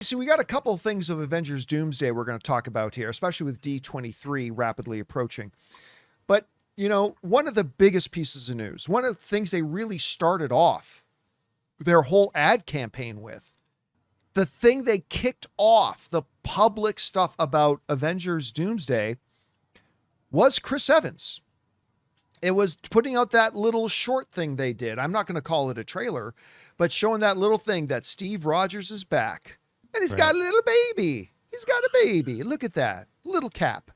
So we got a couple of things of Avengers Doomsday we're going to talk about here, especially with D23 rapidly approaching. But, one of the biggest pieces of news, one of the things they really started off their whole ad campaign with, the thing they kicked off the public stuff about Avengers Doomsday was Chris Evans. It was putting out that little short thing they did. I'm not going to call it a trailer, but showing that little thing that Steve Rogers is back. And he's got a little baby. He's got a baby. Look at that. Little Cap.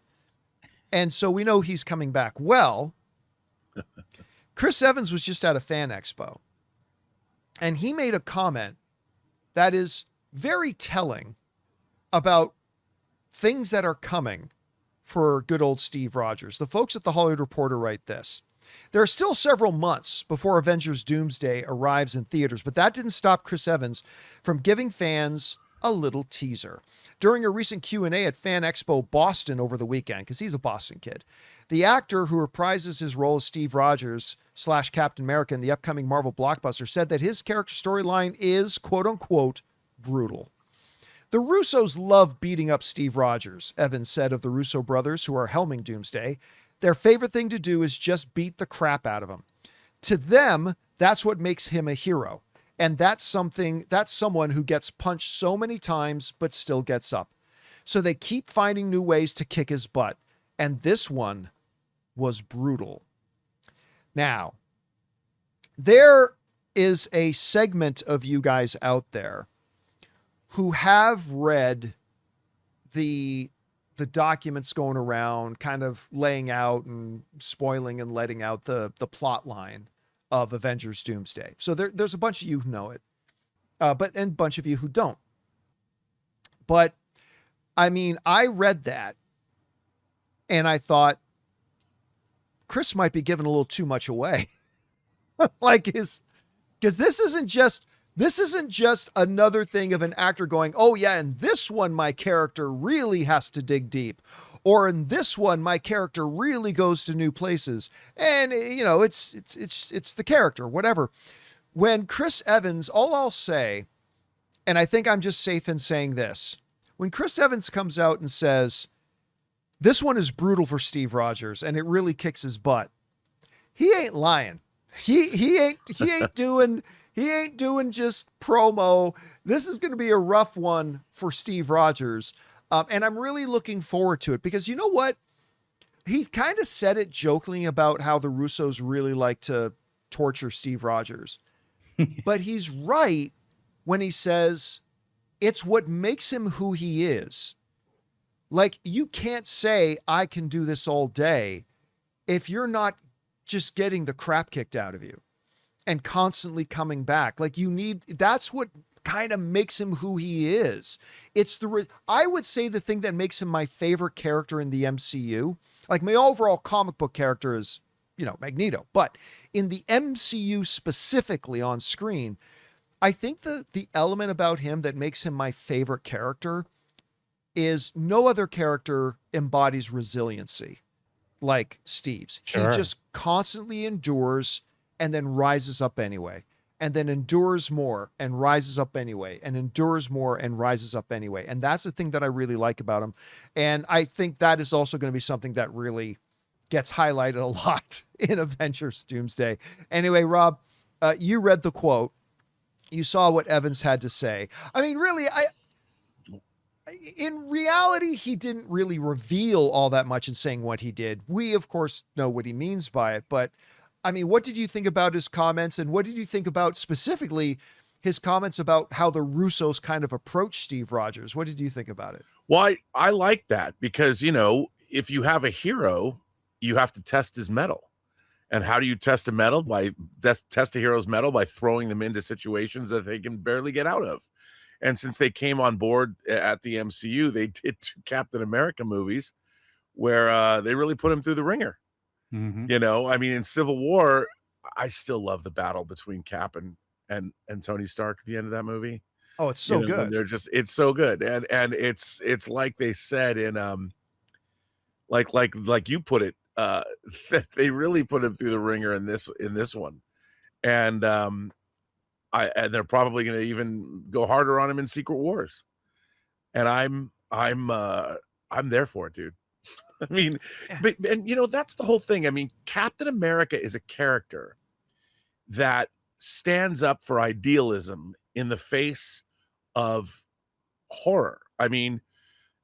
And so we know he's coming back. Well, Chris Evans was just at a fan expo. And he made a comment that is very telling about things that are coming for good old Steve Rogers. The folks at the Hollywood Reporter write this. There are still several months before Avengers Doomsday arrives in theaters, but that didn't stop Chris Evans from giving fans a little teaser. During a recent Q&A at Fan Expo Boston over the weekend, because he's a Boston kid, the actor who reprises his role as Steve Rogers / Captain America in the upcoming Marvel blockbuster said that his character storyline is, quote unquote, brutal. The Russos love beating up Steve Rogers, Evans said of the Russo brothers who are helming Doomsday. Their favorite thing to do is just beat the crap out of him. To them, that's what makes him a hero. And that's someone who gets punched so many times, but still gets up. So they keep finding new ways to kick his butt. And this one was brutal. Now, there is a segment of you guys out there who have read the documents going around, kind of laying out and spoiling and letting out the plot line of Avengers Doomsday. So there's a bunch of you who know it, and a bunch of you who don't. But I mean, I read that and I thought Chris might be giving a little too much away. Because this isn't just another thing of an actor going, oh yeah, in this one, my character really has to dig deep. Or in this one, my character really goes to new places. And it's the character, whatever. When Chris Evans, all I'll say, and I think I'm just safe in saying this, when Chris Evans comes out and says, this one is brutal for Steve Rogers and it really kicks his butt, he ain't lying. He ain't doing just promo. This is going to be a rough one for Steve Rogers. And I'm really looking forward to it because you know what? He kind of said it jokingly about how the Russos really like to torture Steve Rogers. But he's right when he says it's what makes him who he is. Like, you can't say I can do this all day if you're not just getting the crap kicked out of you and constantly coming back. Like, that's what kind of makes him who he is. I would say the thing that makes him my favorite character in the MCU, like my overall comic book character is, Magneto, but in the MCU specifically on screen, I think the element about him that makes him my favorite character is no other character embodies resiliency like Steve's. Sure. He just constantly endures and then rises up anyway. And then endures more and rises up anyway, and endures more and rises up anyway. And that's the thing that I really like about him. And I think that is also going to be something that really gets highlighted a lot in Avengers Doomsday. Anyway, Rob, you read the quote. You saw what Evans had to say. I mean, really, in reality, he didn't really reveal all that much in saying what he did. We, of course, know what he means by it, but I mean, what did you think about his comments, and what did you think about specifically his comments about how the Russos kind of approach Steve Rogers? What did you think about it? Well, I like that because, if you have a hero, you have to test his mettle. And how do you test a mettle? Test a hero's mettle by throwing them into situations that they can barely get out of. And since they came on board at the MCU, they did 2 Captain America movies where they really put him through the ringer. Mm-hmm. I mean, in Civil War, I still love the battle between Cap and Tony Stark at the end of that movie. Oh, it's so good. It's so good. And it's like they said in like you put it, that they really put him through the ringer in this one. And and they're probably going to even go harder on him in Secret Wars. and I'm there for it, dude. I mean, but and you know, that's the whole thing. I mean, Captain America is a character that stands up for idealism in the face of horror. I mean,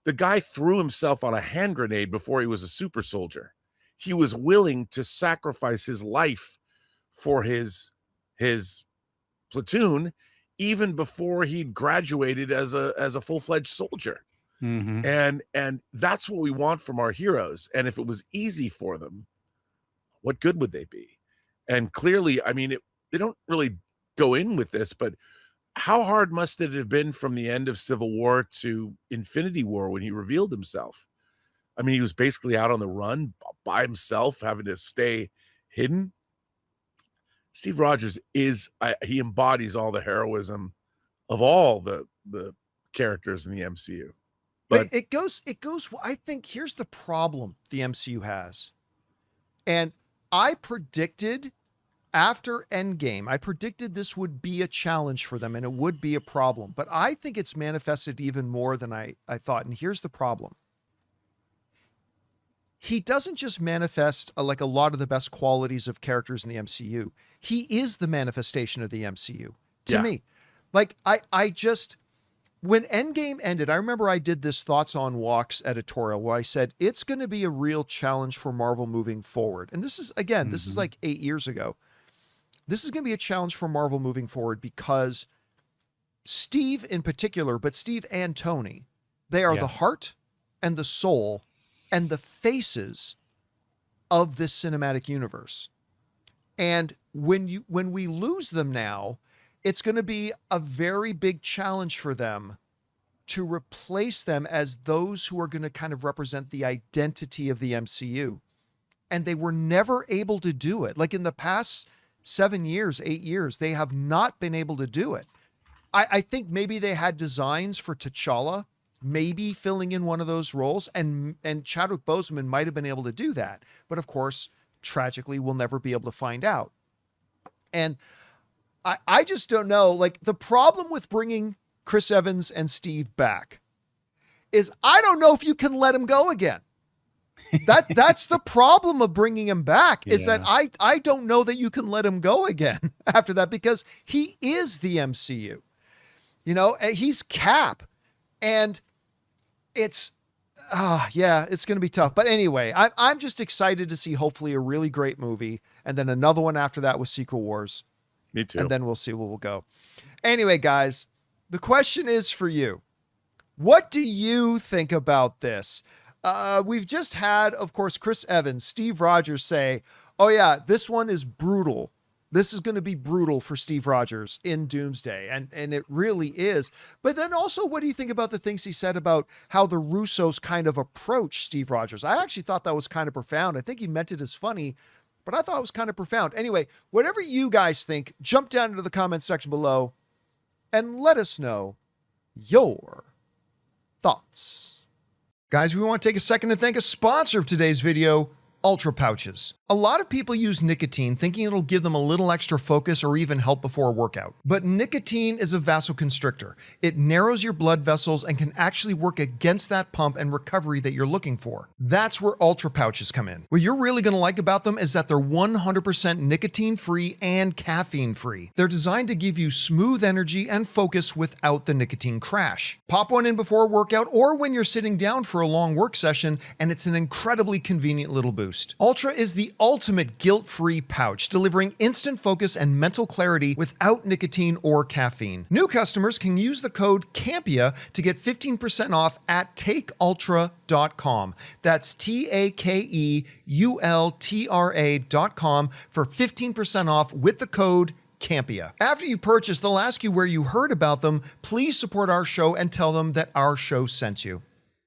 the guy threw himself on a hand grenade before he was a super soldier. He was willing to sacrifice his life for his platoon even before he'd graduated as a full-fledged soldier. And that's what we want from our heroes. And if it was easy for them, what good would they be? And clearly, I mean, they don't really go in with this, but how hard must it have been from the end of Civil War to Infinity War when he revealed himself? I mean, he was basically out on the run by himself, having to stay hidden. Steve Rogers he embodies all the heroism of all the characters in the MCU. But it goes, I think here's the problem the MCU has. And I predicted after Endgame, I predicted this would be a challenge for them and it would be a problem. But I think it's manifested even more than I thought. And here's the problem. He doesn't just manifest like a lot of the best qualities of characters in the MCU. He is the manifestation of the MCU to me. Like when Endgame ended, I remember I did this Thoughts on Walks editorial where I said, it's going to be a real challenge for Marvel moving forward. And this is, again, this is like 8 years ago. This is going to be a challenge for Marvel moving forward because Steve in particular, but Steve and Tony, they are the heart and the soul and the faces of this cinematic universe. And when we lose them now, it's going to be a very big challenge for them to replace them as those who are going to kind of represent the identity of the MCU. And they were never able to do it. Like in the past 7 years, 8 years, they have not been able to do it. I think maybe they had designs for T'Challa, maybe filling in one of those roles, and Chadwick Boseman might have been able to do that. But of course, tragically, we'll never be able to find out. And I just don't know. Like, the problem with bringing Chris Evans and Steve back is I don't know if you can let him go again. That's the problem of bringing him back is that I don't know that you can let him go again after that because he is the MCU. You know, he's Cap. And it's going to be tough. But anyway, I'm just excited to see hopefully a really great movie and then another one after that with Secret Wars. Me too. And then we'll see where we'll go. Anyway, guys, the question is for you. What do you think about this? We've just had, of course, Chris Evans, Steve Rogers say, oh yeah, this one is brutal. This is going to be brutal for Steve Rogers in Doomsday. And it really is. But then also, what do you think about the things he said about how the Russos kind of approach Steve Rogers? I actually thought that was kind of profound. I think he meant it as funny, but I thought it was kind of profound. Anyway, whatever you guys think, jump down into the comments section below and let us know your thoughts. Guys, we want to take a second to thank a sponsor of today's video, Ultra Pouches. A lot of people use nicotine thinking it'll give them a little extra focus or even help before a workout. But nicotine is a vasoconstrictor. It narrows your blood vessels and can actually work against that pump and recovery that you're looking for. That's where Ultra Pouches come in. What you're really going to like about them is that they're 100% nicotine-free and caffeine-free. They're designed to give you smooth energy and focus without the nicotine crash. Pop one in before a workout or when you're sitting down for a long work session, and it's an incredibly convenient little boost. Ultra is the ultimate guilt-free pouch, delivering instant focus and mental clarity without nicotine or caffeine. New customers can use the code CAMPEA to get 15% off at takeultra.com. That's TAKEULTRA.com for 15% off with the code Campea. After you purchase, they'll ask you where you heard about them. Please support our show and tell them that our show sent you.